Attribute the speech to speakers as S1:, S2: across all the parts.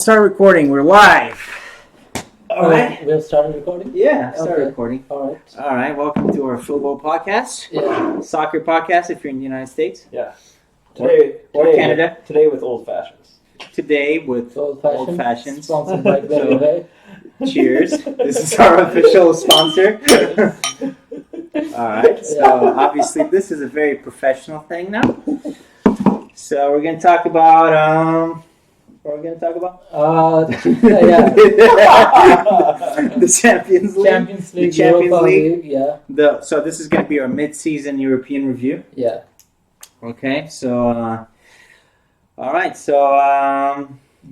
S1: Start recording. We're live. All right.
S2: We have started recording?
S1: Yeah, start
S2: Okay.
S1: recording.
S2: All right.
S1: All right. Welcome to our football podcast.
S2: Yeah.
S1: Soccer podcast if you're in the United States.
S3: Yeah.
S1: Or Canada.
S3: Today with old fashions.
S1: Today with
S2: Old
S1: Old Fashions.
S2: Sponsored by Berry Bay.
S1: Cheers. This is our official sponsor. All right. So obviously this is a very professional thing now. So we're going to talk about what are we going to talk about?
S2: Yeah.
S1: The Champions League.
S2: Champions League,
S1: The Champions
S2: Europa
S1: League.
S2: yeah.
S1: So this is going to be our mid-season European review.
S2: Yeah.
S1: Okay, so all right. So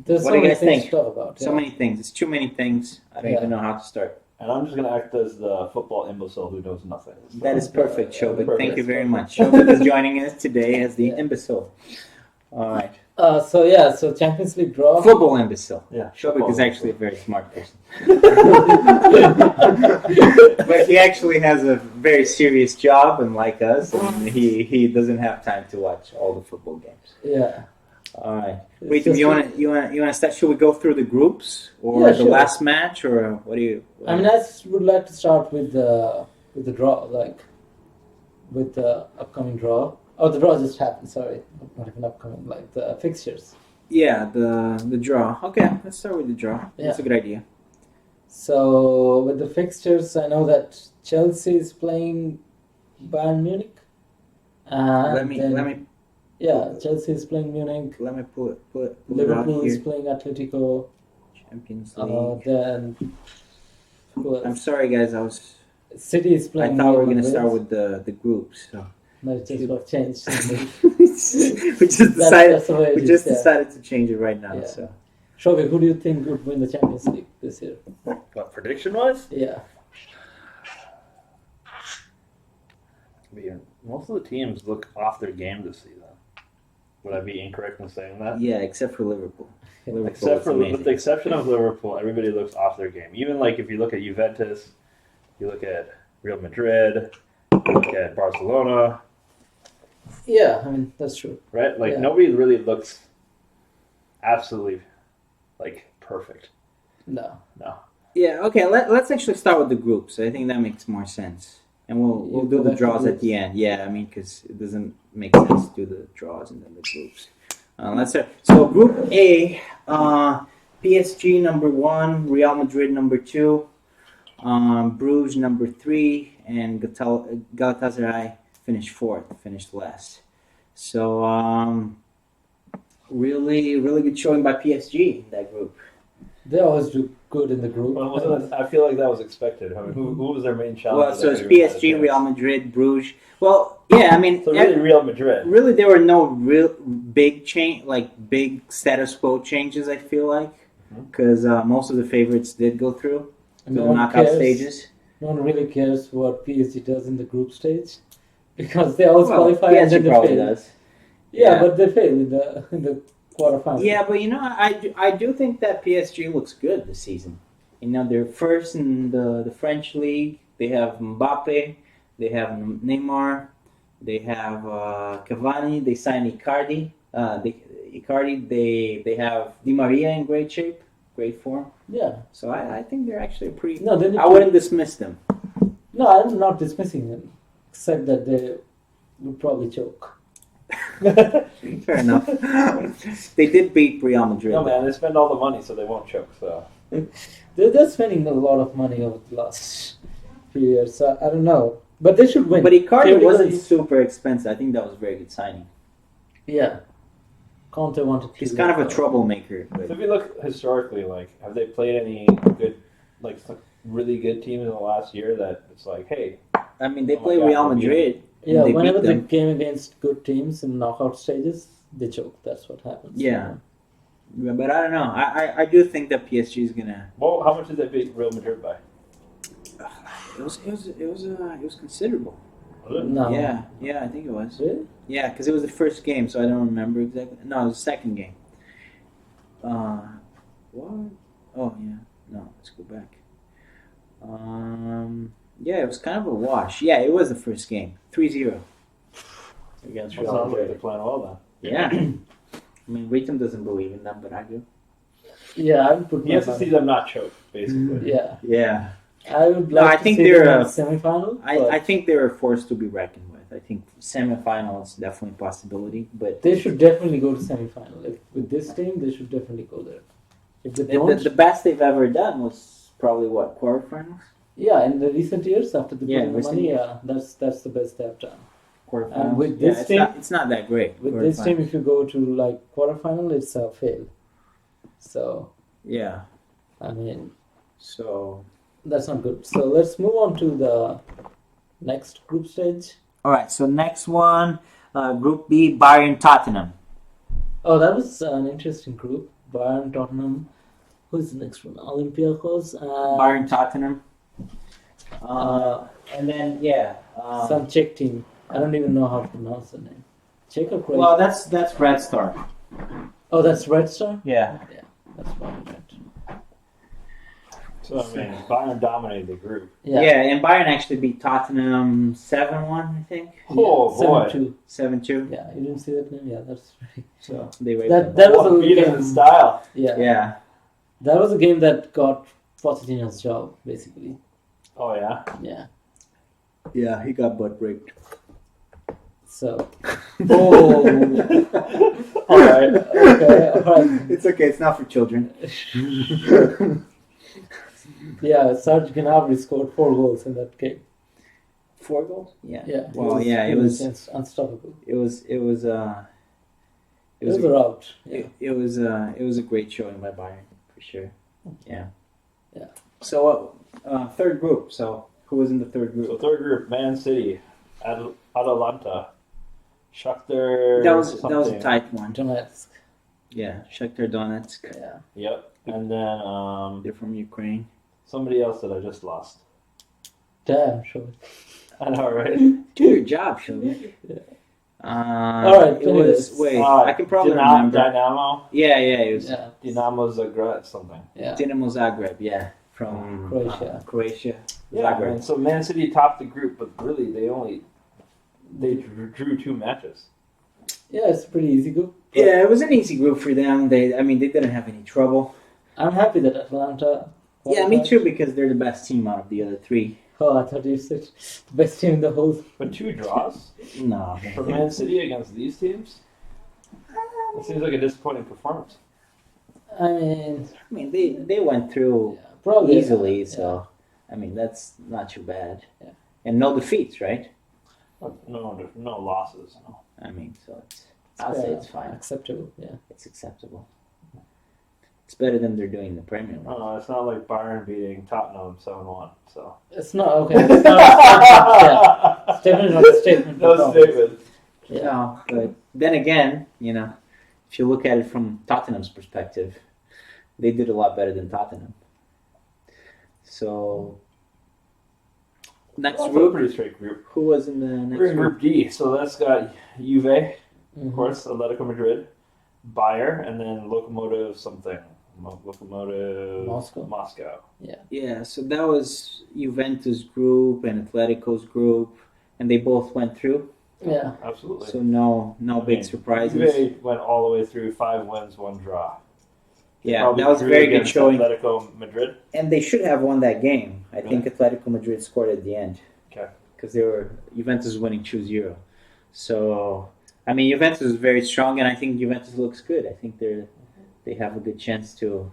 S2: There's
S1: what
S2: so
S1: do you
S2: many
S1: guys
S2: things
S1: think?
S2: to talk about.
S1: So many things. It's too many things. I don't
S2: Yeah.
S1: even know how to start.
S3: And I'm just going to act as the football imbecile who knows nothing.
S1: That is perfect, Shobik.
S3: Perfect.
S1: Thank you very much. Shobik is joining us today as the
S2: Yeah.
S1: imbecile. All right,
S2: So Champions League draw.
S1: football imbecile.
S3: Yeah.
S1: Shobik is actually a very smart person, but he actually has a very serious job, and like us, and he doesn't have time to watch all the football games.
S2: Yeah.
S1: All right.
S2: It's
S1: Wait,
S2: just-
S1: you want to start? Should we go through the groups or
S2: Yeah,
S1: the
S2: sure.
S1: last match, or what do you?
S2: I mean, I would like to start with the draw, like with the upcoming draw. Oh, the draw just happened. Sorry, not even upcoming. Like the fixtures.
S1: yeah, the draw. Okay, let's start with the draw. That's a good idea.
S2: So with the fixtures, I know that Chelsea is playing Bayern Munich. And
S1: Let me
S2: Yeah, Chelsea is playing Munich.
S1: pull it out
S2: Liverpool is
S1: here.
S2: playing Atletico.
S1: Champions League.
S2: Then who else?
S1: I'm sorry, guys.
S2: City is
S1: I
S2: playing.
S1: thought we were
S2: Real
S1: gonna start
S2: Madrid.
S1: with the groups. So
S2: No, it just got changed.
S1: we just decided
S2: That's the way it
S1: we
S2: is,
S1: just
S2: yeah.
S1: decided to change it right now.
S2: Yeah.
S1: So
S2: Shobi, who do you think would win the Champions League this year?
S3: What, prediction-wise?
S2: Yeah.
S3: Most of the teams look off their game this season. Would I be incorrect in saying that?
S1: yeah, except for Liverpool. Liverpool
S3: Except
S1: is
S3: for,
S1: amazing.
S3: with the exception of Liverpool, everybody looks off their game. Even like if you look at Juventus, you look at Real Madrid, you look at Barcelona,
S2: Yeah, I mean that's true.
S3: right? Like
S2: Yeah.
S3: nobody really looks absolutely like perfect.
S2: No.
S3: No.
S1: Yeah, okay, let's actually start with the groups. I think that makes more sense. And we'll
S2: You
S1: do
S2: go
S1: the
S2: back to
S1: draws at
S2: groups.
S1: the end. Yeah, I mean, because it doesn't make sense to do the draws and then the groups. Let's start. So, Group A, PSG number 1, Real Madrid number 2, Bruges number 3, and Galatasaray finished last. So, really good showing by PSG in that group.
S2: They always do good in the group.
S3: Well, wasn't it, I feel like that was expected. I mean, who was their main challenge?
S1: Well, so it's PSG, Real Madrid, Bruges. Well, yeah, I mean,
S3: So really, Real Madrid.
S1: really, there were no real big big status quo changes. I feel like because most of the favorites did go through to
S2: No
S1: the
S2: one
S1: knockout
S2: cares.
S1: stages.
S2: No one really cares what PSG does in the group stage because they always
S1: Well,
S2: qualify and then
S1: PSG
S2: they
S1: probably
S2: fail.
S1: does.
S2: Yeah,
S1: Yeah.
S2: but they fail in the quarterfinals.
S1: Yeah, but I do think that PSG looks good this season. They're first in the French league. They have Mbappe, they have Neymar, they have Cavani. They signed Icardi. They have Di Maria in great shape, great form.
S2: Yeah.
S1: So I think they're actually pretty.
S2: No, they need
S1: I
S2: to-
S1: wouldn't dismiss them.
S2: No, I'm not dismissing them, except that they would probably choke.
S1: Fair enough. They did beat Real Madrid.
S3: No, man, they spend all the money, so they won't choke. So
S2: They're spending a lot of money over the last few years, so I don't know. But they should win.
S1: But Icardi wasn't
S2: Theoretically-
S1: super expensive. I think that was a very good signing.
S2: Yeah. Conte wanted to.
S1: He's kind of a troublemaker.
S3: So
S1: But
S3: if you look historically, like, have they played any good, like, really good teams in the last year that it's like, hey,
S1: I mean, they
S3: Oh my
S1: play
S3: God,
S1: Real
S3: they're
S1: Madrid. and
S2: Yeah,
S1: they
S2: whenever
S1: beat
S2: they
S1: them.
S2: came against good teams in knockout stages, they choke. That's what happens.
S1: Yeah. Yeah, but I don't know. I do think that PSG is gonna.
S3: well, how much did they beat Real Madrid by?
S1: It was considerable.
S3: Was it?
S2: No.
S1: Yeah, I think it was.
S2: Really?
S1: Yeah, because it was the first game, so I don't remember exactly. No, it was the second game. What? Oh yeah. No, let's go back. Yeah, it was kind of a wash. Yeah, it was the first game. 3-0 against
S3: Well,
S1: Real
S3: sounds like
S1: Madrid.
S3: they're playing well then.
S1: Yeah. I mean, Ritum doesn't believe in them, but I do.
S2: Yeah, I would put
S3: He has to see them not choke, basically.
S2: Yeah,
S1: Yeah.
S2: I would
S1: No,
S2: like
S1: I
S2: to
S1: think
S2: see
S1: they're,
S2: them in the semifinal.
S1: I think they were a force to be reckoned with. I think semifinal is definitely a possibility, but
S2: they should definitely go to semifinal. If with this team, they should definitely go there. If they don't,
S1: the best they've ever done was probably what, quarterfinals?
S2: yeah, in the recent years after the
S1: Yeah,
S2: putting the
S1: recent
S2: money,
S1: years.
S2: yeah, that's the best they've done.
S1: Quarterfinals.
S2: And with
S1: Yeah,
S2: this
S1: it's
S2: team-
S1: it's not that great.
S2: With this team,
S1: quarterfinals.
S2: if you go to like quarterfinal, it's a fail. So
S1: Yeah.
S2: I mean,
S1: So.
S2: that's not good. So let's move on to the next group stage.
S1: All right. So next one, Group B, Bayern Tottenham.
S2: Oh, that was an interesting group. Bayern, Tottenham. Who's the next one? Olympiacos.
S1: Bayern Tottenham.
S2: Uh,
S1: And then yeah.
S2: some Czech team. I don't even know how to pronounce the name. Czech or Croatian?
S1: Well, that's Red Star.
S2: Oh, that's Red Star?
S1: Yeah.
S2: That's what I meant.
S3: So, I mean, Bayern dominated the group.
S2: Yeah.
S1: Yeah, and Bayern actually beat Tottenham 7-1, I think.
S3: Oh, boy.
S2: 7-2.
S1: 7-2.
S2: Yeah, you didn't see that name? Yeah, that's right.
S1: So they were
S2: That was a
S3: Beat him
S2: game.
S3: in style.
S2: Yeah.
S1: Yeah.
S2: That was a game that got Pochettino's job, basically.
S3: Oh, yeah?
S2: Yeah.
S1: Yeah, he got butt rigged.
S2: So. Oh.
S3: All right.
S2: Okay, alright.
S1: It's okay, it's not for children.
S2: Yeah, Serge Gnabry scored 4 goals in that game.
S1: 4 goals? Yeah.
S2: Yeah.
S1: Well,
S2: he was unstoppable.
S1: It was
S2: It was
S1: a
S2: a rout. Yeah.
S1: it was a great showing by Bayern for sure. Yeah.
S2: Yeah.
S1: So third group. So who was in the third
S3: So,
S1: group?
S3: third group, Man City, Atalanta, Shakhtar.
S1: That was a
S3: something.
S1: tight one.
S2: Donetsk.
S1: Yeah, Shakhtar Donetsk.
S2: Yeah.
S3: Yep. And then
S1: They're from Ukraine.
S3: somebody else that I just lost.
S2: Damn, sure.
S3: I know, right?
S1: Do your job, Shelby.
S2: Yeah.
S1: All
S2: right,
S1: It was
S2: anyways.
S1: I can probably remember.
S3: Dynamo.
S1: Yeah, it was
S2: Yeah.
S3: Dynamo Zagreb something.
S2: Yeah.
S1: Dinamo Zagreb. Yeah, from
S2: Croatia.
S1: Croatia.
S3: Yeah,
S1: Zagreb.
S3: and so Man City topped the group, but really they drew 2 matches.
S2: Yeah, it's a pretty easy group. But
S1: Yeah, it was an easy group for them. They didn't have any trouble.
S2: I'm happy that Atlanta.
S1: Yeah, me too, because they're the best team out of the other 3.
S2: Oh, I thought you said the best team in the whole.
S3: But 2 draws
S1: No.
S3: for Man City against these teams? That seems like a disappointing performance.
S2: I mean,
S1: I mean, they went through
S2: yeah, probably
S1: easily,
S2: yeah.
S1: so I mean that's not too bad.
S2: Yeah.
S1: And no defeats, right?
S3: No losses. No.
S1: I mean, so I'll say it's fine.
S2: Acceptable. Yeah.
S1: It's acceptable. It's better than they're doing in the Premier League.
S3: No, it's not like Bayern beating Tottenham 7-1. So
S2: It's not okay. It's not a statement. Yeah. It's definitely not a statement.
S3: no
S2: performance.
S3: statement.
S2: Yeah.
S1: No, but then again, if you look at it from Tottenham's perspective, they did a lot better than Tottenham. So next
S3: That's a
S1: group,
S3: pretty straight group.
S1: who was in the next
S3: We're in
S1: group?
S3: Group D, so that's got Juve, of
S2: Mhm.
S3: course, Atletico Madrid, Bayer, and then Lokomotiv something. Lokomotiv
S2: Moscow.
S1: Yeah, so that was Juventus group and Atletico's group, and they both went through.
S2: Yeah.
S3: Absolutely.
S1: So no big
S3: mean,
S1: surprises.
S3: Juve went all the way through 5 wins, 1 draw.
S1: Yeah,
S3: Probably
S1: that was a
S3: drew
S1: very good
S3: against
S1: showing,
S3: Atletico Madrid.
S1: and they should have won that game. I think Atletico Madrid scored at the end.
S3: Okay.
S1: Because they were Juventus winning 2-0. So I mean, Juventus is very strong, and I think Juventus looks good. I think they have a good chance to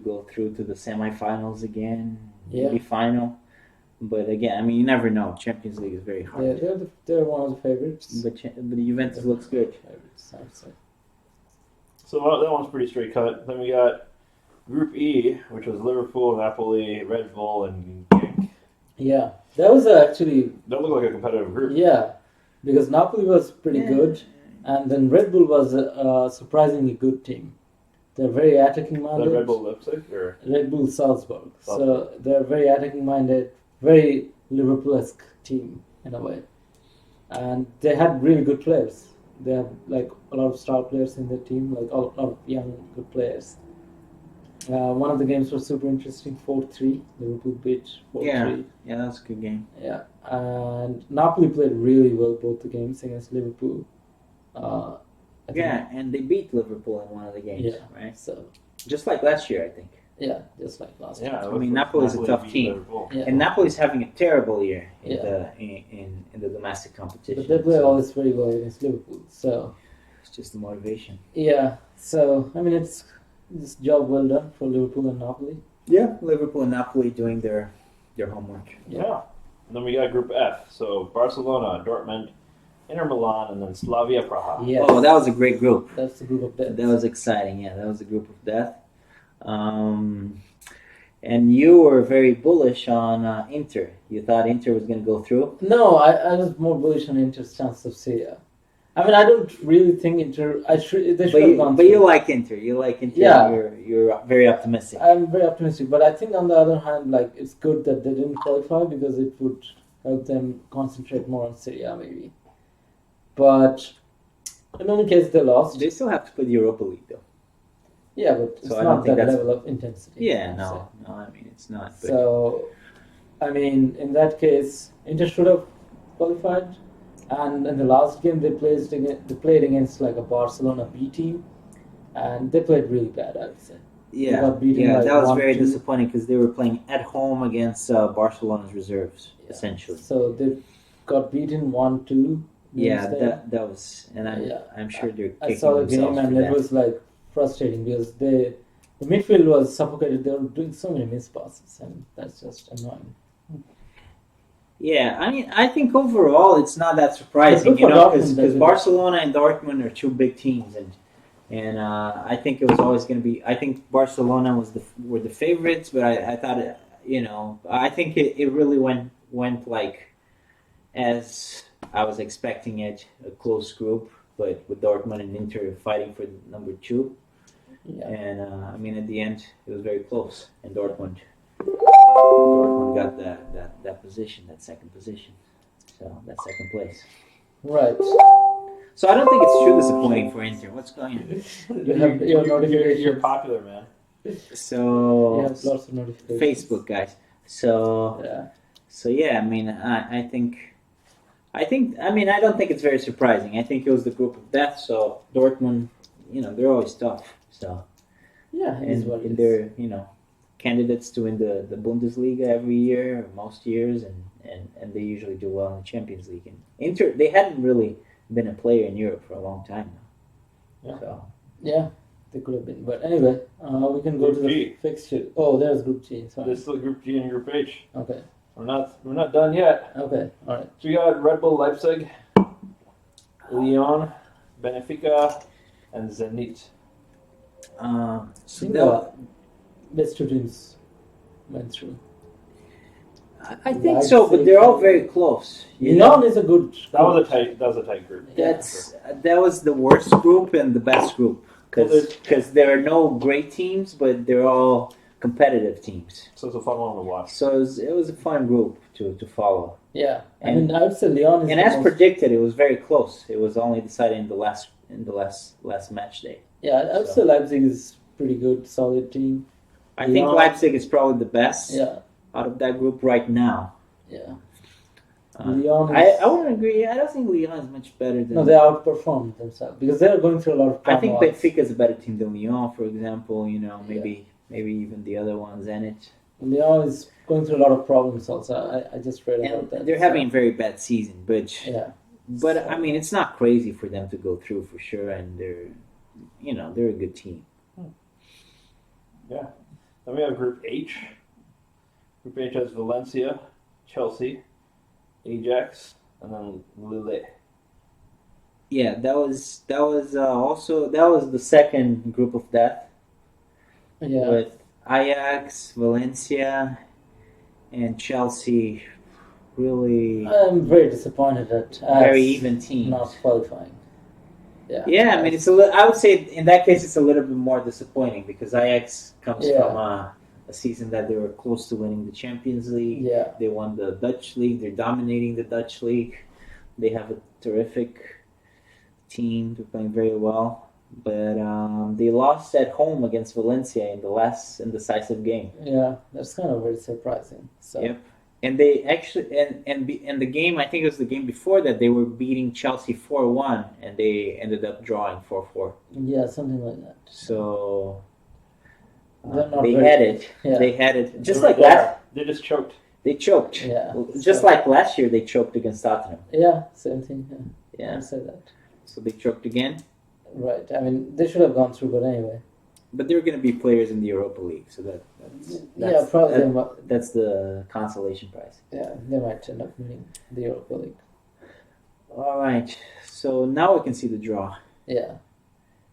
S1: go through to the semifinals again, maybe final. But again, I mean, you never know. Champions League is very hard.
S2: Yeah, they're one of the favorites.
S1: But Juventus looks good.
S2: Favorites, I would say.
S3: So that one's pretty straight cut. Then we got Group E, which was Liverpool, Napoli, Red Bull, and Genk.
S2: Yeah, that was actually
S3: That looked like a competitive group.
S2: yeah, because Napoli was pretty good, and then Red Bull was a surprisingly good team. They're very attacking minded.
S3: The Red Bull Leipzig, or
S2: Red Bull Salzburg. So they're very attacking minded, very Liverpool-esque team in a way, and they had really good players. They have like a lot of star players in their team, like a lot of young good players. One of the games was super interesting. 4-3, Liverpool beat 4-3.
S1: Yeah, that's a good game.
S2: Yeah, and Napoli played really well both the games against Liverpool. I think-
S1: Yeah, and they beat Liverpool in one of the games,
S2: Yeah.
S1: right?
S2: So
S1: just like last year, I think.
S2: Yeah, just like last year.
S3: Yeah,
S1: I mean, Napoli's a tough
S3: beat
S1: team.
S3: Liverpool.
S2: Yeah.
S1: And Napoli's having a terrible year in
S2: Yeah.
S1: the domestic competition.
S2: But they play
S1: so
S2: always very well against Liverpool. So
S1: it's just the motivation.
S2: yeah. So I mean, it's job well done for Liverpool and Napoli.
S1: Yeah, Liverpool and Napoli doing their homework.
S3: Yeah. And then we got Group F. So Barcelona, Dortmund, Inter Milan, and then Slavia Praha.
S2: Yes.
S1: Oh, that was a great group.
S2: That's the group of death.
S1: That was exciting. Yeah, that was a group of death. And you were very bullish on Inter. You thought Inter was going to go through.
S2: No, I was more bullish on Inter's chance of Syria. I mean, I don't really think Inter. They should have gone
S1: But
S2: through.
S1: you like Inter. You like Inter.
S2: Yeah.
S1: You're very optimistic.
S2: I'm very optimistic, but I think on the other hand, like it's good that they didn't qualify because it would help them concentrate more on Syria, maybe. But in any case, they lost.
S1: They still have to play the Europa League, though.
S2: Yeah, but it's
S1: So I don't
S2: not
S1: think
S2: that
S1: that's-
S2: level of intensity.
S1: Yeah,
S2: I'd
S1: no. I mean, it's not.
S2: say.
S1: But
S2: So, I mean, in that case, Inter should have qualified. And in the last game, they played against like a Barcelona B team, and they played really bad, I would say.
S1: yeah,
S2: got beaten
S1: yeah,
S2: by
S1: that was very
S2: 1-2.
S1: disappointing because they were playing at home against Barcelona's reserves,
S2: Yeah.
S1: essentially.
S2: So they got beaten 1-2.
S1: Yeah,
S2: instead.
S1: that was, and I'm sure they're
S2: I
S1: kicking
S2: saw the
S1: themselves
S2: game and
S1: for
S2: it
S1: that.
S2: was like frustrating because the midfield was suffocated. They were doing so many missed passes, and that's just annoying.
S1: Yeah, I mean, I think overall it's not that surprising,
S2: But
S1: you
S2: good
S1: know,
S2: for Dortmund,
S1: because
S2: they-
S1: Barcelona and Dortmund are two big teams, and I think it was always going to be. I think Barcelona were the favorites, but I thought it, you know, I think it really went like as I was expecting it, a close group, but with Dortmund and Inter fighting for number 2.
S2: Yeah,
S1: And I mean, at the end, it was very close, and Dortmund got that position, that second position, so that second place.
S2: right.
S1: So I don't think it's too disappointing for Inter. What's going on?
S2: You have your notifications.
S3: You're popular, man.
S2: You
S1: So
S2: have lots of notifications.
S1: Facebook guys. So
S2: Yeah,
S1: I mean, I mean, I don't think it's very surprising. I think it was the group of death. So Dortmund, you know, they're always tough. So
S2: yeah. It is what it
S1: and
S2: is.
S1: they're, you know, candidates to win the Bundesliga every year, or most years, and they usually do well in the Champions League. And Inter, they hadn't really been a player in Europe for a long time now.
S3: Yeah.
S1: So
S2: Yeah, they could have been. But anyway, we can go
S3: Group
S2: to the
S3: G.
S2: fixture. Oh, there's Group G. Sorry.
S3: There's still Group G and Group H.
S2: Okay.
S3: We're not done yet.
S2: Okay. All right.
S3: So we got Red Bull Leipzig, Lyon, Benfica, and Zenit.
S1: so
S2: think
S1: that,
S2: Best two teams went through.
S1: I think so, but they're all very close. You know?
S2: Lyon is a good.
S3: That was a tight group.
S1: That was the worst group and the best group
S3: Well,
S1: because there are no great teams, but they're all competitive teams.
S3: So it's a fun one to watch.
S1: So it was a fun group to follow.
S2: Yeah, I
S1: And-
S2: mean, I would say Lyon is.
S1: And
S2: the
S1: as
S2: most,
S1: predicted, it was very close. It was only decided in the last match day.
S2: yeah, I would say Leipzig is pretty good, solid team.
S1: I think
S2: Lyon-
S1: Leipzig is probably the best
S2: Yeah,
S1: out of that group right now.
S2: yeah.
S1: Uh,
S2: Lyon.
S1: I wouldn't agree. I don't think Lyon is much better than.
S2: No, they outperformed themselves because they are going through a lot of.
S1: I think
S2: turmoils.
S1: Benfica is a better team than Lyon, for example. You know, maybe even the other ones, Zenit.
S2: Lyon is going through a lot of problems. Also, I just read about
S1: And
S2: that.
S1: they're
S2: so,
S1: having a very bad season, but
S2: Yeah,
S1: I mean, it's not crazy for them to go through for sure, and they're a good team.
S3: Yeah. Then we have Group H. Group H has Valencia, Chelsea, Ajax, and then Lille.
S1: Yeah, that was also the second group of death
S2: yeah.
S1: with Ajax, Valencia, and Chelsea. Really
S2: I'm very disappointed at
S1: very
S2: Ajax
S1: even teams.
S2: not qualifying. Yeah,
S1: Yeah, I mean, I would say in that case it's a little bit more disappointing because Ajax comes
S2: Yeah.
S1: from a season that they were close to winning the Champions League.
S2: Yeah,
S1: They won the Dutch league. They're dominating the Dutch league. They have a terrific team. They're playing very well, but they lost at home against Valencia in the last indecisive game.
S2: yeah, that's kind of very surprising. So
S1: Yep. And they actually and the game, I think it was the game before that, they were beating Chelsea 4-1 and they ended up drawing 4-4.
S2: yeah, something like that.
S1: So
S2: They're not
S1: They
S2: very-
S1: had it.
S2: Yeah.
S1: They had it. Just
S3: They were
S1: like last,
S3: there. They just choked.
S1: they choked.
S2: Yeah.
S1: Just
S2: So-
S1: like last year, they choked against Tottenham.
S2: Yeah, same thing. Yeah.
S1: Yeah.
S2: I said that.
S1: So they choked again.
S2: Right. I mean, they should have gone through, but anyway.
S1: But there are going to be players in the Europa League, so
S2: Yeah, probably.
S1: that's the consolation prize.
S2: They might end up winning the Europa League.
S1: All right. So now we can see the draw.
S2: Yeah.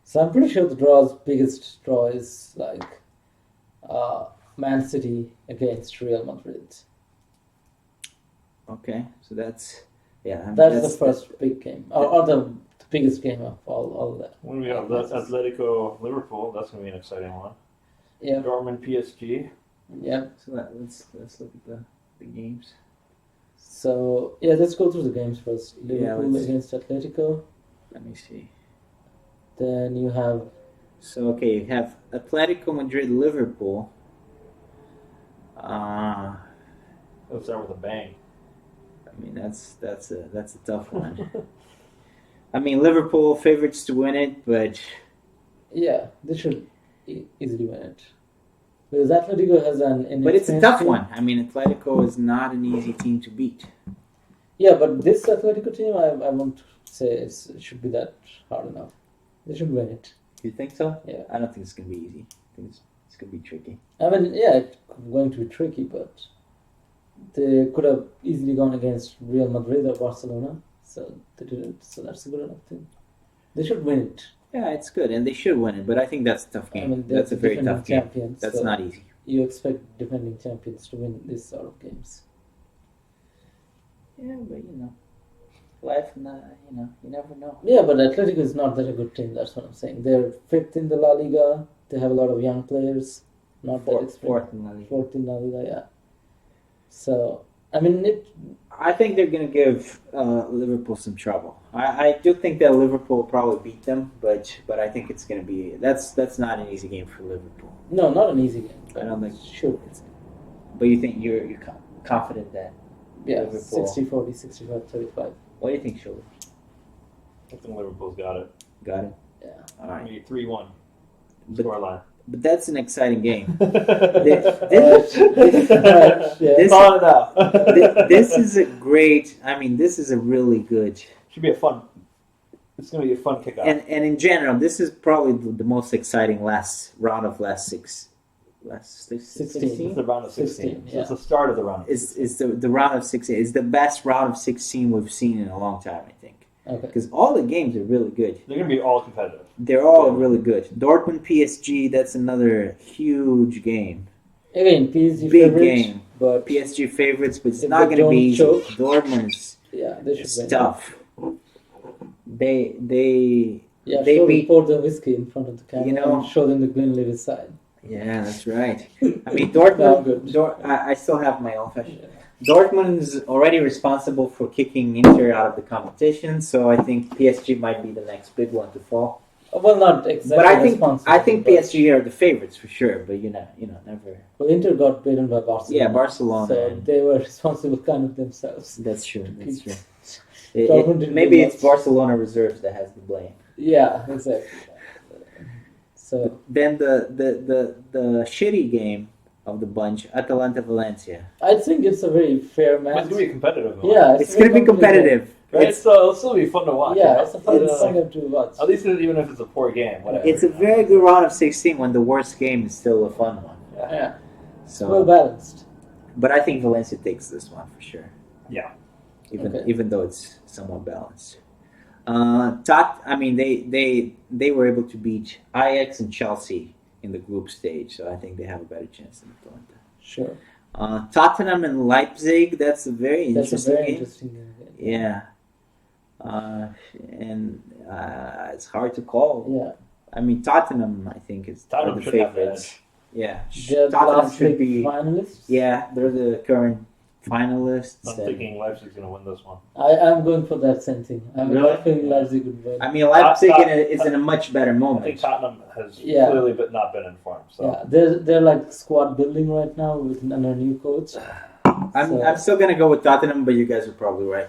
S2: So I'm pretty sure the biggest draw is like Man City against Real Madrid.
S1: Okay. So that's
S2: That's the first big game, or the biggest game of all that.
S3: When we have Atletico Liverpool, that's going to be an exciting one.
S2: Yeah.
S3: Dortmund PSG.
S2: Yeah.
S1: So let's look at the games.
S2: So yeah, let's go through the games first.
S1: Yeah,
S2: Liverpool
S1: let's-
S2: against Atletico.
S1: Let me see.
S2: Then you have
S1: So okay, you have Atletico Madrid, Liverpool.
S3: Let's start with a bang.
S1: I mean that's a tough one. I mean Liverpool favorites to win it, but
S2: yeah, they should easily win it. Because Atletico has an
S1: it's a
S2: inexperienced
S1: tough
S2: team.
S1: one. I mean Atletico is not an easy team to beat.
S2: Yeah, but this Atletico team, I won't say it should be that hard enough. They should win it.
S1: You think so?
S2: Yeah.
S1: I don't think it's gonna be easy. I think it's gonna be tricky.
S2: I mean, yeah, it's going to be tricky, but they could have easily gone against Real Madrid or Barcelona, so they didn't. So that's a good enough thing. They should win it.
S1: Yeah, it's good, and they should win it. But I think that's a tough game.
S2: I mean,
S1: That's a very
S2: defending
S1: tough game.
S2: champions,
S1: That's
S2: so
S1: not easy.
S2: You expect defending champions to win this sort of games.
S1: Yeah, but life, you never know.
S2: Yeah, but Atletico is not that a good team. That's what I'm saying. They're fifth in the La Liga. They have a lot of young players. Not that experienced.
S1: Fourth in La Liga.
S2: Fourth in La Liga, yeah. So I mean,
S1: I think they're going to give Liverpool some trouble. I do think that Liverpool will probably beat them, but I think it's going to be that's not an easy game for Liverpool.
S2: no, not an easy game.
S1: I don't think.
S2: Sure.
S1: But you think you're confident that?
S2: Yeah,
S1: Liverpool.
S2: 60-40, 65-35.
S1: What do you think, Shuley?
S3: I think Liverpool's got it.
S1: Got it.
S2: Yeah.
S1: All right.
S3: Maybe 3-1
S1: But,
S3: scoreline.
S1: but that's an exciting game.
S3: This,
S2: Yeah.
S3: Call it out.
S1: This is a great. I mean, this is a really good.
S3: Should be a fun. It's going to be a fun kickoff.
S1: And in general, this is probably the most exciting last six. Last
S2: 16.
S3: It's the round of 16.
S2: 16,
S3: So it's
S2: yeah.
S3: the start of the round.
S1: Is the round of 16 is the best round of 16 we've seen in a long time, I think,
S2: Okay.
S1: because all the games are really good.
S3: They're going to be all competitive.
S1: They're all really good. Dortmund PSG, that's another huge game.
S2: Again, PSG
S1: Big
S2: favorite,
S1: game.
S2: but
S1: PSG favorites, but it's
S2: If
S1: not
S2: they
S1: going to be
S2: don't
S1: easy.
S2: choke-
S1: Dortmund's
S2: yeah, they should win.
S1: tough. They
S2: Yeah,
S1: they
S2: show
S1: beat-
S2: pour the whiskey in front of the camera
S1: You know-
S2: and show them the Glenlivet side.
S1: yeah, that's right. I mean
S2: No,
S1: Dortmund.
S2: good.
S1: I still have my old fashioned. Dortmund's already responsible for kicking Inter out of the competition, so I think PSG might be the next big one to fall.
S2: Well, not exactly
S1: But
S2: responsible.
S1: I think
S2: but-
S1: PSG are the favorites for sure. But never.
S2: Well, Inter got beaten by Barcelona.
S1: Yeah, Barcelona.
S2: So
S1: and-
S2: they were responsible kind of themselves.
S1: that's true. That's true.
S2: Dortmund didn't
S1: Maybe
S2: do
S1: it's
S2: much.
S1: Barcelona reserves that has the blame.
S2: Yeah, exactly. So
S1: Then the shitty game of the bunch, Atalanta Valencia.
S2: I think it's a very fair
S3: But
S2: match.
S3: it's going to be competitive.
S2: Yeah,
S1: It's going to be competitive.
S3: Right?
S1: It's,
S3: So it'll still be fun to watch.
S2: Yeah, it's a fun
S3: It's,
S2: game to watch.
S3: At least even if it's a poor game, whatever.
S1: it's a very good round of 16 when the worst game is still a fun one.
S2: Yeah,
S1: So,
S2: well balanced.
S1: but I think Valencia takes this one for sure.
S3: Yeah.
S2: Okay.
S1: Even though it's somewhat balanced. They were able to beat Ajax and Chelsea in the group stage, so I think they have a better chance than Atalanta.
S2: Sure.
S1: Tottenham and Leipzig, that's a very
S2: That's a
S1: interesting
S2: very
S1: game.
S2: interesting game.
S1: Yeah. It's hard to call.
S2: Yeah.
S1: I mean, Tottenham, I think, are
S3: Tottenham
S1: the
S3: should have the
S1: favorites.
S3: edge.
S1: Yeah.
S2: They're the
S1: Tottenham
S2: last
S1: should
S2: big
S1: be.
S2: finalists.
S1: Yeah, they're the current finalists.
S3: I'm
S1: and-
S3: thinking Leipzig's going to win this one.
S2: I'm going for that same thing. I'm
S1: Really?
S2: feeling Leipzig would win.
S1: I mean, Leipzig
S3: Tot-
S1: is in a much better
S3: I think
S1: moment.
S3: Tottenham has
S2: Yeah.
S3: clearly not been informed. So
S2: Yeah, they're like squad building right now with under new coach.
S1: I'm still gonna go with Tottenham, but you guys are probably right.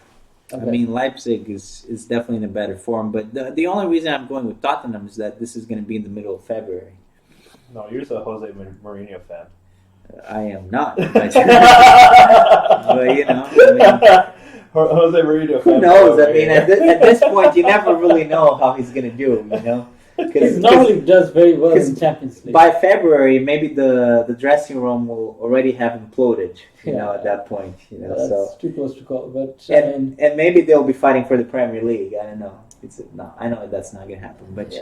S2: Okay.
S1: I mean, Leipzig is definitely in a better form, but the only reason I'm going with Tottenham is that this is going to be in the middle of February.
S3: No, you're just a Jose Mourinho fan.
S1: I am not, but, but you know, I mean,
S3: Jose Mourinho fan.
S1: who knows? I mean, at this point, you never really know how he's gonna do. You know,
S2: He normally does very well in Champions League.
S1: by February, maybe the dressing room will already have imploded. You know, at that point, you know,
S2: That's
S1: so
S2: too close to call. But
S1: and maybe they'll be fighting for the Premier League. I don't know. No, I know that's not gonna happen, but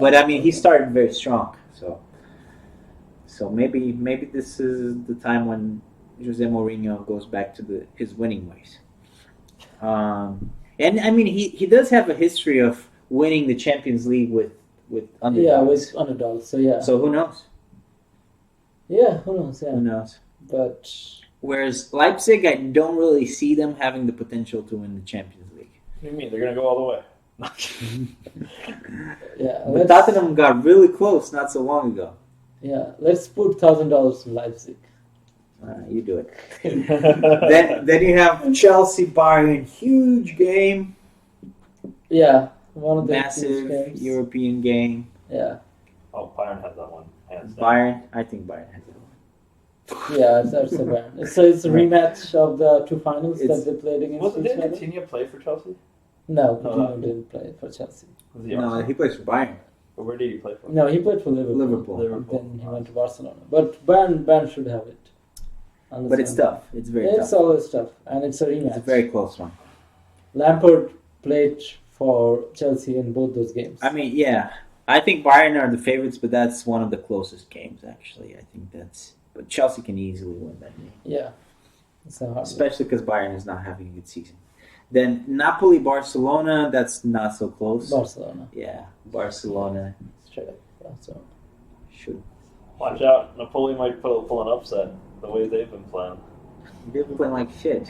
S1: but I mean, he started very strong, so maybe this is the time when Jose Mourinho goes back to his winning ways. And I mean, he does have a history of winning the Champions League with underdogs.
S2: Yeah, with underdogs. So yeah.
S1: So who knows?
S2: Yeah, who knows? Yeah.
S1: Who knows?
S2: But
S1: Whereas Leipzig, I don't really see them having the potential to win the Champions League.
S3: What do you mean? They're gonna go all the way.
S2: yeah,
S1: But Tottenham got really close not so long ago.
S2: Yeah, let's put $1,000 in Leipzig.
S1: You do it. then you have Chelsea Bayern, huge game,
S2: Yeah, one of the
S1: massive
S2: huge games.
S1: European game.
S2: Yeah,
S3: Oh, Bayern has that one. Hands down.
S1: Bayern, I think Bayern has that one.
S2: yeah, that's a Bayern. So it's a rematch of the two finals
S1: It's-
S2: that they played against
S3: Wasn't
S2: each
S3: didn't
S2: other.
S3: Coutinho play for Chelsea?
S2: No,
S3: No,
S2: Coutinho
S3: no.
S2: didn't play for Chelsea.
S3: Was he
S1: No,
S3: Arsenal?
S1: he plays for Bayern.
S3: But where did he play for?
S2: No, he played for Liverpool.
S1: Liverpool.
S2: And then he went to Barcelona. But Bayern should have it.
S1: But it's tough. It's very
S2: It's
S1: tough.
S2: always tough, and it's a rematch.
S1: It's a very close one.
S2: Lampard played for Chelsea in both those games.
S1: I mean, yeah, I think Bayern are the favorites, but that's one of the closest games, actually. I think but Chelsea can easily win that game.
S2: Yeah, it's a hard
S1: Especially because Bayern is not having a good season. Then Napoli, Barcelona, that's not so close.
S2: Barcelona,
S1: Yeah, Barcelona
S2: straight up. Barcelona.
S1: should.
S3: Watch out, Napoli might pull an upset the way they've been playing.
S1: They've been playing like shit.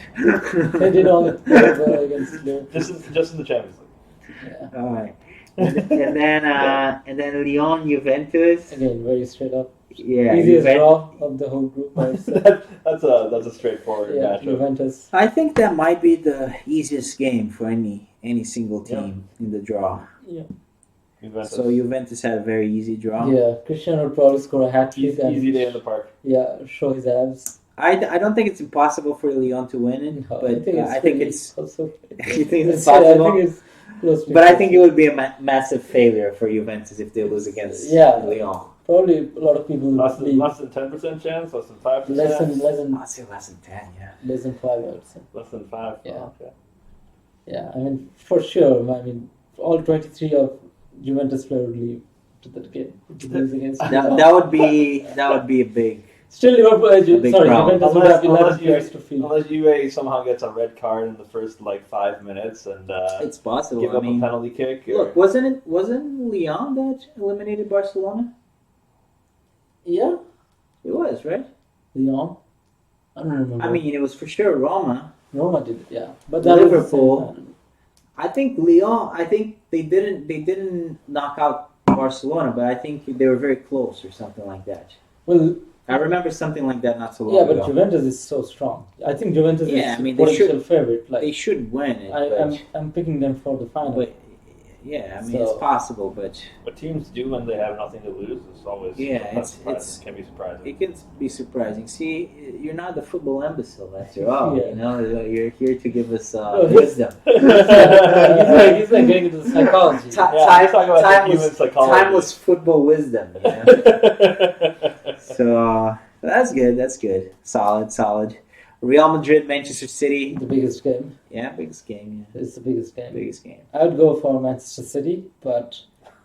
S2: They did all it against Liverpool.
S3: Just in the Champions League.
S2: Yeah,
S1: All right. And then Lyon, Juventus.
S2: again, very straight up.
S1: Yeah,
S2: Easiest draw of the whole group. I would say.
S3: That's a straightforward
S2: Yeah,
S3: matchup.
S2: Juventus.
S1: I think that might be the easiest game for any single team in the draw.
S3: Juventus.
S1: So Juventus had a very easy draw.
S2: Yeah, Cristiano would probably score a hat trick and
S3: Easy day in the park.
S2: show his abs.
S1: I don't think it's impossible for Lyon to win it,
S2: No,
S1: but I think
S2: pretty
S1: it's.
S2: also.
S1: You think it's
S2: Yeah,
S1: possible?
S2: I think it's close to
S1: But I think it would be a massive failure for Juventus if they lose against Lyon.
S2: probably a lot of people
S3: Less
S2: believe
S3: than 10% chance, less than 5%.
S2: less than
S1: I'd say less than 10, yeah.
S2: less than 5. I would say.
S3: Less than 5.
S2: Yeah.
S3: Oh, okay.
S2: Yeah, I mean for sure. I mean all 23 of Juventus players would leave to that game to lose against. Lyon.
S1: That would be a big.
S2: Still Liverpool.
S1: big problem.
S2: Juventus would have 11 players to field.
S3: Unless UA somehow gets a red card in the first 5 minutes and
S1: It's possible.
S3: give
S1: I
S3: up
S1: mean,
S3: a penalty kick.
S1: look, wasn't Lyon that eliminated Barcelona?
S2: Yeah,
S1: It was, right?
S2: Lyon. I don't remember.
S1: I mean, it was for sure Roma.
S2: Roma did it. Yeah, but that was the
S1: Liverpool.
S2: same time.
S1: I think Lyon. I think they didn't knock out Barcelona, but I think they were very close or something like that.
S2: Well,
S1: I remember something like that not so long
S2: yeah, but
S1: ago.
S2: Juventus is so strong. I think Juventus
S1: Yeah,
S2: is
S1: I mean, they
S2: potential favorite.
S1: They should win it,
S2: I'm picking them for the final.
S1: but yeah, I mean
S2: So-
S1: it's possible, but
S3: What teams do when they have nothing to lose is always can be surprising.
S1: it can be surprising. See, you're not the football imbecile after all.
S2: Yeah.
S1: You know, you're here to give us
S2: No,
S1: wisdom.
S2: he's like getting into the psychology.
S1: Ti-
S3: Yeah,
S1: time,
S3: I'm talking about
S1: time
S3: the human
S1: was,
S3: psychology.
S1: time was football wisdom. You know? So that's good. That's good. Solid. Real Madrid, Manchester City.
S2: The biggest game.
S1: Yeah, biggest game. Yeah,
S2: It's the biggest game.
S1: biggest game.
S2: I would go for Manchester City, but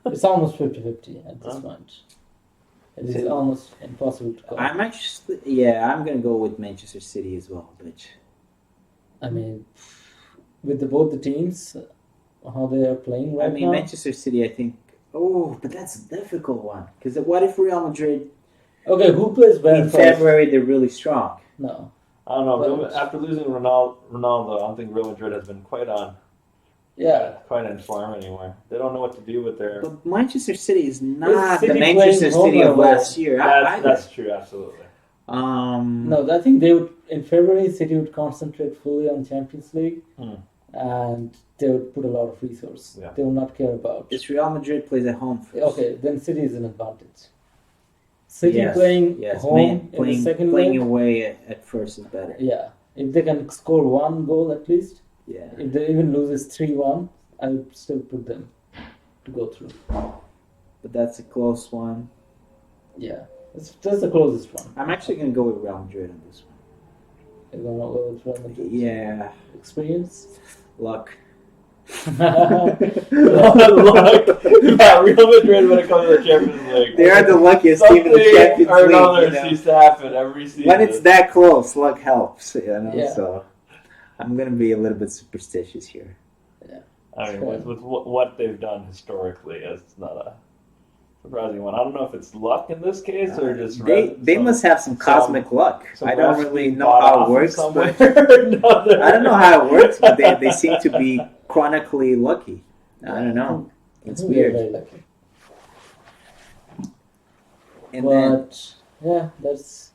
S2: it's almost 50-50 at this point. It is
S3: City.
S2: almost impossible to call.
S1: I'm gonna go with Manchester City as well. But
S2: I mean, with both the teams, how they are playing right
S1: I mean,
S2: now.
S1: Manchester City. I think. Oh, but that's a difficult one because what if Real Madrid
S2: Okay, who plays better
S1: in
S2: first?
S1: February they're really strong?
S2: No.
S3: I don't know.
S2: But-
S3: After losing Ronaldo, I don't think Real Madrid has been quite in form anymore. They don't know what to do with their.
S1: But Manchester City is not
S2: City
S1: the Manchester
S2: playing home
S1: City of
S2: or away?
S1: last year.
S3: That's true, absolutely.
S2: No, I think they would in February. City would concentrate fully on Champions League, and they would put a lot of resource.
S3: Yeah.
S2: They will not care about.
S1: It's Real Madrid plays at home first.
S2: Okay, then City is an advantage. City
S1: Yes,
S2: playing
S1: yes.
S2: home in the second
S1: playing
S2: leg.
S1: away at first is better.
S2: Yeah, if they can score one goal at least,
S1: Yeah.
S2: if they even loses 3-1, I would still put them to go through.
S1: But that's a close one.
S2: Yeah, that's the closest one.
S1: I'm actually going to go with Real Madrid on this one.
S2: You're gonna go with Real Madrid.
S1: Yeah.
S2: Experience.
S1: Luck.
S3: Luck. Yeah, Real Madrid when it comes to the Champions League.
S1: They are the luckiest team in the
S3: Something
S1: Champions
S3: or
S1: League.
S3: another
S1: You know?
S3: seems to happen every season.
S1: When it's that close, luck helps. You know?
S2: Yeah.
S1: So I'm going to be a little bit superstitious here.
S3: I mean, with what they've done historically, it's not a surprising one. I don't know if it's luck in this case or just
S1: They must have some cosmic luck. I don't
S3: refs
S1: really
S3: being
S1: know
S3: bought
S1: how
S3: off
S1: it works,
S3: from
S1: but
S3: somewhere.
S1: I don't know how it works, but they seem to be chronically lucky. I don't know. It's
S2: I think they're
S1: weird.
S2: very lucky.
S1: And then
S2: But yeah, that's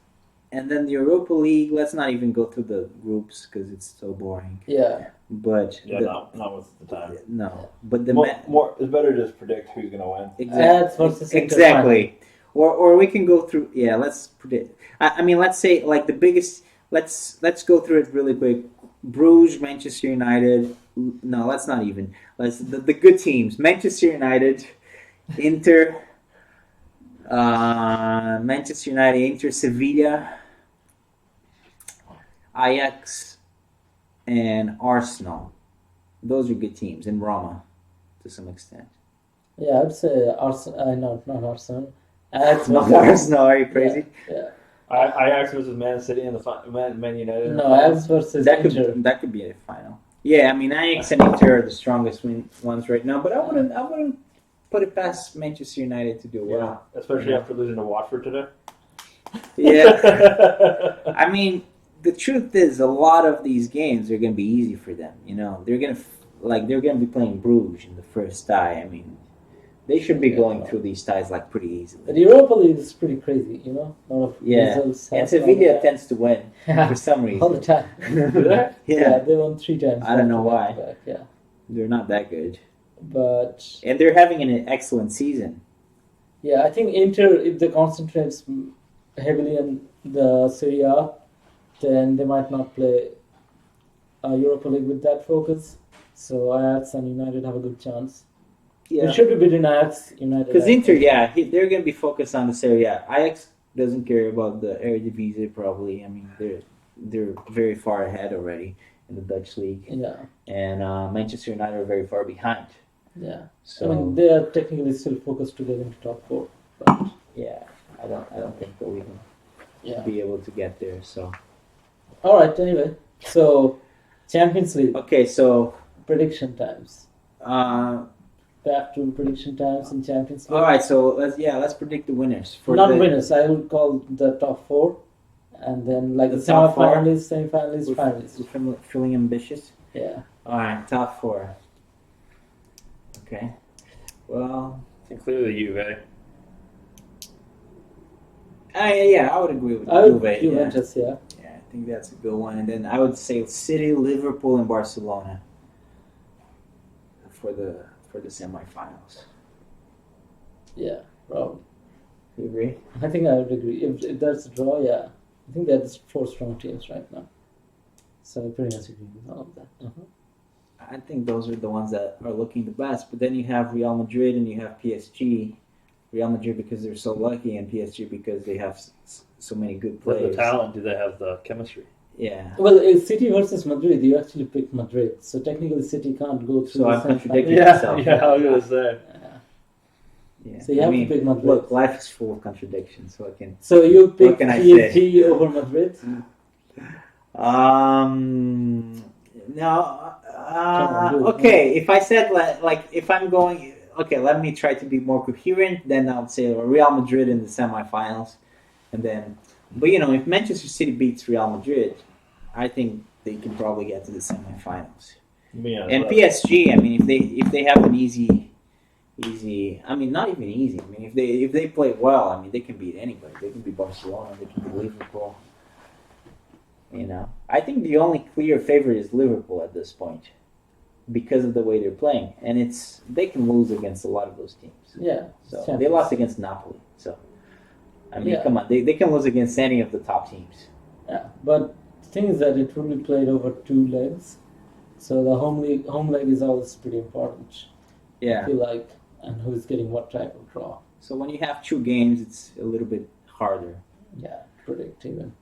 S1: the Europa League. Let's not even go through the groups because it's so boring.
S2: yeah.
S1: But
S3: Yeah, not with the time.
S1: no. But the
S3: More, it's better to just predict who's going to win.
S2: Ajax versus Inter
S1: Exactly. Or we can go through. Yeah, let's predict. I mean, let's say like the biggest. Let's go through it really quick. Bruges, Manchester United. No, let's not even. Let's the good teams. Manchester United, Inter, Manchester United, Inter, Sevilla, Ajax, and Arsenal. Those are good teams, and Roma, to some extent.
S2: Yeah, I'd say Arsenal. Not Arsenal. Ajax
S1: Not
S2: versus
S1: Arsenal. Are you crazy?
S2: Yeah.
S3: Ajax versus Man City and Man United.
S2: No, Ajax versus Inter.
S1: That could be a final. Yeah, I mean Ajax and Inter are the strongest ones right now, but I wouldn't put it past Manchester United to do
S3: Yeah,
S1: well.
S3: especially after losing to Watford today.
S1: Yeah, I mean the truth is a lot of these games are going to be easy for them. You know, they're going to be playing Bruges in the first tie. I mean, they should be going through these ties like pretty easily.
S2: The Europa League is pretty crazy, you know. A lot of
S1: Yeah,
S2: results
S1: and
S2: happen
S1: Sevilla tends to win
S2: Yeah.
S1: for some
S2: all the
S1: reason.
S2: time.
S1: Yeah,
S2: They won 3 times.
S1: I don't know
S2: back to
S1: why.
S2: back, yeah,
S1: they're not that good,
S2: but
S1: and they're having an excellent season.
S2: yeah, I think Inter, if they concentrate heavily on the Serie A, then they might not play Europa League with that focus. So Ajax and United have a good chance.
S1: Yeah.
S2: It should be between Ajax, United.
S1: Because
S2: I think.
S1: Inter, they're going to be focused on the Serie A. Ajax doesn't care about the Eredivisie probably. I mean, they're very far ahead already in the Dutch league,
S2: Yeah,
S1: and Manchester United are very far behind.
S2: yeah.
S1: So
S2: I mean, they are technically still focused to get into top 4. But
S1: yeah, I don't think that we can
S2: yeah.
S1: be able to get there. So
S2: All right. Anyway, so Champions League
S1: okay, so
S2: prediction times.
S1: uh,
S2: Back to prediction times in Champions League.
S1: all right, so let's predict the winners for
S2: Not
S1: the
S2: winners. I would call the top 4, and then like
S1: The
S2: the
S1: top four?
S2: semi-finalists, semi-finalists,
S1: We're
S2: finalists.
S1: feeling ambitious.
S2: Yeah.
S1: All right, top 4. Okay, well.
S3: I think clearly Juve.
S1: Yeah, I would agree with
S2: I would
S1: Juve.
S2: Juventus. Yeah.
S1: Yeah, I think that's a good one. And then I would say City, Liverpool, and Barcelona for the semifinals.
S2: Yeah. Probably.
S1: You agree?
S2: I think I would agree. If that's a draw, yeah. I think that's 4 strong teams right now. So I pretty much agree with all of that.
S1: I think those are the ones that are looking the best. But then you have Real Madrid and you have PSG. Real Madrid because they're so lucky, and PSG because they have so many good
S3: They have
S1: players.
S3: the talent. Do they have the chemistry?
S1: Yeah.
S2: Well, if City versus Madrid, you actually picked Madrid. So technically, City can't go through.
S1: So
S2: the
S1: I'm
S2: semifinals.
S1: contradicting myself.
S3: Yeah, I was gonna say.
S1: Yeah.
S2: So you have to pick Madrid.
S1: Look, life is full of contradictions, so I can.
S2: So you pick
S1: can I
S2: PSG over Madrid?
S1: No.
S2: Come on, do it.
S1: Okay, if I said like if I'm going, okay, let me try to be more coherent. Then I'll say Real Madrid in the semifinals, and then, but if Manchester City beats Real Madrid, I think they can probably get to the semifinals.
S3: Yeah,
S1: And PSG, I mean, if they have an easy, I mean, not even easy. I mean, if they play well, I mean, they can beat anybody. They can beat Barcelona. They can beat Liverpool. I think the only clear favorite is Liverpool at this point because of the way they're playing, and they can lose against a lot of those teams.
S2: Yeah.
S1: So
S2: Champions.
S1: they lost against Napoli. So I mean,
S2: Yeah.
S1: come on, they can lose against any of the top teams.
S2: Yeah, but the thing is that it will be played over 2 legs, so the home leg is always pretty important. I
S1: Yeah.
S2: feel like, and who's getting what type of draw.
S1: So when you have 2 games, it's a little bit harder.
S2: Yeah, to predict even.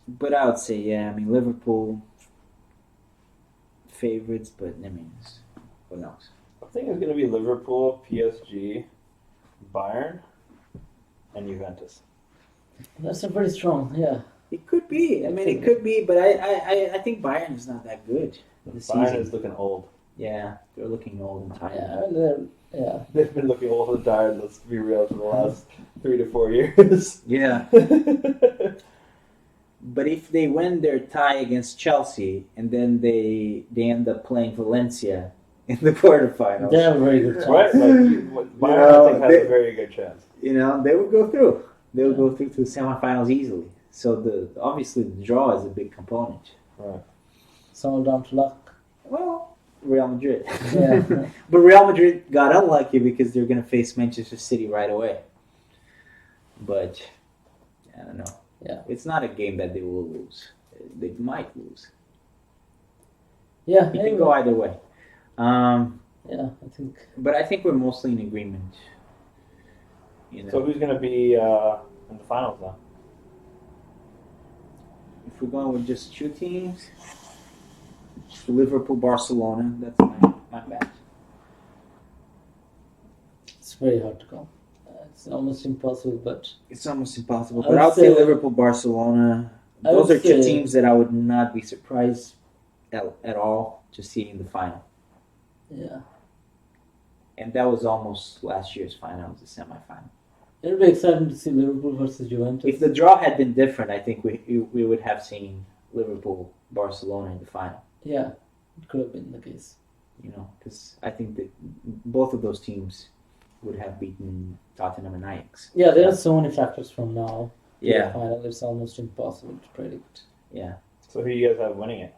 S1: But I would say, yeah, I mean, Liverpool favorites, but I mean, who knows?
S3: I think it's going to be Liverpool, PSG, Bayern, and Juventus.
S2: That's a pretty strong, yeah.
S1: It could be. I mean, it could be, but I think Bayern is not that good this
S3: Bayern
S1: season.
S3: is looking old.
S1: Yeah, they're looking old and tired.
S2: Yeah, and yeah.
S3: They've been looking old and tired, let's be real, for the last 3 to 4 years.
S1: Yeah. But if they win their tie against Chelsea and then they end up playing Valencia in the quarterfinals,
S2: They have a very good chance.
S3: Right? Like, Bayern, I think, has a very good chance.
S1: you know, they would go through. They would go through to the semifinals easily. So obviously the draw is a big component.
S3: Right.
S2: It's all down to luck.
S1: Well, Real Madrid.
S2: Yeah.
S1: But Real Madrid got unlucky because they're going to face Manchester City right away. But I don't know.
S2: Yeah.
S1: It's not a game that they will lose. They might lose.
S2: Yeah,
S1: It can
S2: anyway.
S1: go either way.
S2: Yeah, I think.
S1: But I think we're mostly in agreement. You know,
S3: So who's going to be in the finals now?
S1: if we're going with just 2 teams, Liverpool, Barcelona, that's my bet.
S2: It's very hard to call. It's almost impossible, but
S1: It's almost impossible.
S2: I
S1: But
S2: would
S1: I'll say
S2: say-
S1: Liverpool, Barcelona.
S2: I
S1: Those
S2: would
S1: are 2
S2: say-
S1: teams that I would not be surprised at all to see in the final.
S2: yeah.
S1: And that was almost last year's final, it was the semi-final.
S2: It'll be exciting to see Liverpool versus Juventus.
S1: If the draw had been different, I think we would have seen Liverpool, Barcelona in the final.
S2: Yeah, it could have been the case.
S1: You know, because I think that both of those teams would have beaten Tottenham and Ajax.
S2: Yeah, there are so many factors from now to the
S1: Yeah,
S2: final. It's almost impossible to predict.
S1: yeah.
S3: So who do you guys have winning it?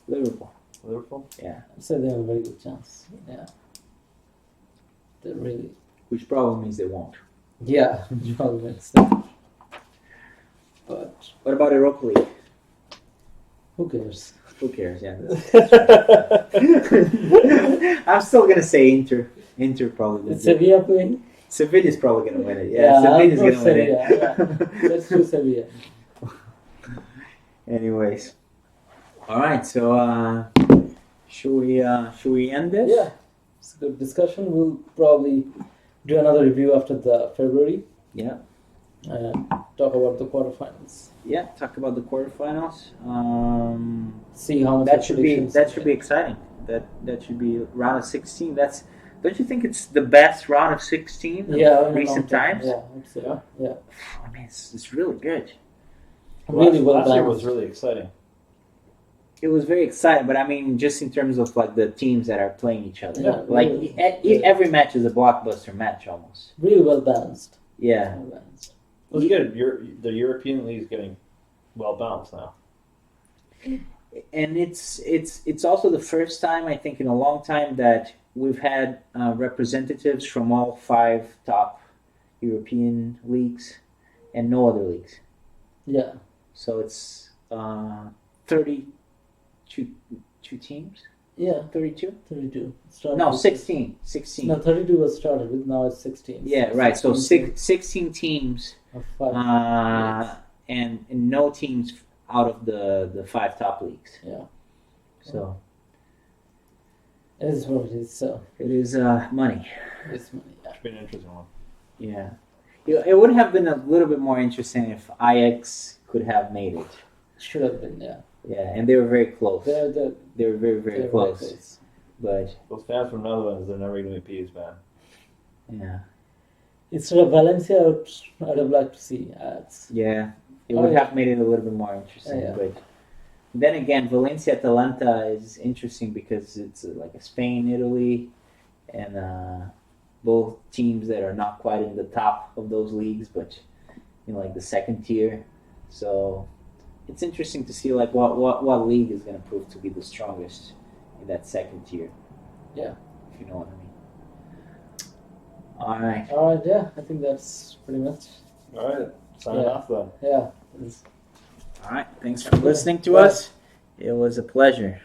S1: Liverpool.
S3: Liverpool?
S1: Yeah.
S2: I'd say they have a very good chance. Yeah. They really.
S1: Which probably means they won't.
S2: Yeah, which probably makes sense. But
S1: What about Europa League?
S2: who cares?
S1: Who cares? Yeah. I'm still gonna say Inter. Inter probably.
S2: Is Sevilla playing?
S1: Sevilla's probably gonna win it. Yeah,
S2: Yeah,
S1: Sevilla's
S2: I'll
S1: gonna
S2: put
S1: win it.
S2: Sevilla, yeah. Let's do Sevilla.
S1: Anyways, all right. So should we end this?
S2: Yeah, it's a good discussion. We'll probably do another review after the February
S1: Yeah.
S2: and talk about the quarterfinals.
S1: Yeah. Talk about the quarterfinals.
S2: See how much
S1: That should be
S2: predictions-
S1: exciting. That should be round of 16. Don't you think it's the best round of 16 of
S2: Yeah, in a
S1: recent
S2: long time.
S1: times?
S2: Yeah, I'd say, yeah.
S1: I mean, it's really good.
S2: Really well
S3: last year
S2: balanced.
S3: was really exciting.
S1: It was very exciting, but I mean, just in terms of like the teams that are playing each other,
S2: Yeah,
S1: like
S2: really.
S1: every match is a blockbuster match almost.
S2: Really well balanced.
S1: Yeah,
S2: Well balanced.
S3: It was good. The European League is getting well balanced now.
S1: and it's also the first time I think in a long time that we've had representatives from all 5 top European leagues and no other leagues.
S2: Yeah.
S1: So it's 32 teams.
S2: Yeah,
S1: 32?
S2: 32. Started
S1: No,
S2: with-
S1: 16. 16.
S2: No, 32 was started with, now it's 16.
S1: Yeah, right. So
S2: 16
S1: 16 teams,
S2: of 5.
S1: and no teams out of the 5 top leagues.
S2: Yeah.
S1: So
S2: It is what it is, so
S1: it is money.
S2: it's money. Yeah.
S3: It's been an interesting one.
S1: Yeah, it would have been a little bit more interesting if Ajax could have made it.
S2: Should have been, yeah.
S1: Yeah, and they were very close.
S2: They're
S1: They were very very
S2: they're
S1: close. But
S3: Those fans from Netherlands, they're never going to be appeased, man.
S1: yeah,
S2: Instead of Valencia, I'd have liked to see ads.
S1: yeah, it
S2: Oh,
S1: would
S2: yeah.
S1: have made it a little bit more interesting.
S2: Yeah.
S1: But then again, Valencia Atalanta is interesting because it's like a Spain, Italy, and both teams that are not quite in the top of those leagues, but in like the second tier. So it's interesting to see like what league is going to prove to be the strongest in that second tier.
S2: Yeah.
S1: If you know what I mean. All right.
S2: Alright, yeah, I think that's pretty much
S3: All right, signing
S2: Yeah.
S3: off then.
S2: Yeah. It's-
S1: All right. Thanks for listening to us. It was a pleasure.